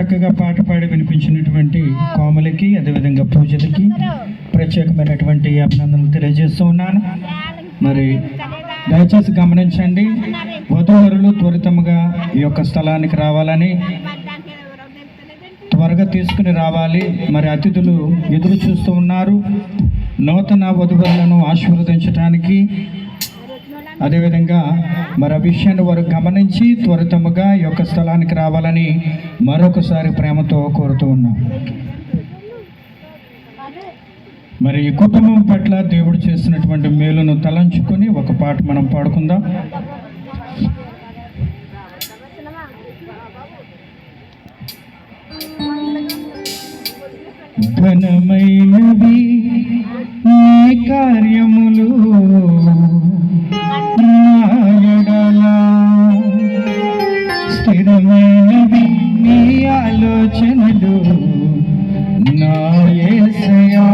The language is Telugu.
చక్కగా పాట పాడి వినిపించినటువంటి కోమలికి, అదేవిధంగా పూజలకి ప్రత్యేకమైనటువంటి అభినందనలు తెలియజేస్తూ ఉన్నాను. మరి దయచేసి గమనించండి, వధూవరులు త్వరితముగా ఈ యొక్క స్థలానికి రావాలని, త్వరగా తీసుకుని రావాలి. మరి అతిథులు ఎదురు చూస్తూ ఉన్నారు నూతన వధువరులను ఆశీర్వదించడానికి. అదేవిధంగా మరి ఆ విషయాన్ని వారు గమనించి త్వరితముగా ఈ యొక్క స్థలానికి రావాలని మరొకసారి ప్రేమతో కోరుతూ ఉన్నాం. మరి ఈ కుటుంబం పట్ల దేవుడు చేసినటువంటి మేలును తలంచుకొని ఒక పాట మనం పాడుకుందాం. ఘనమైనవి నీ కార్యములు నా ఎడల, స్థిరమైనవి నీ ఆలోచనలు నా యేసయ్యా.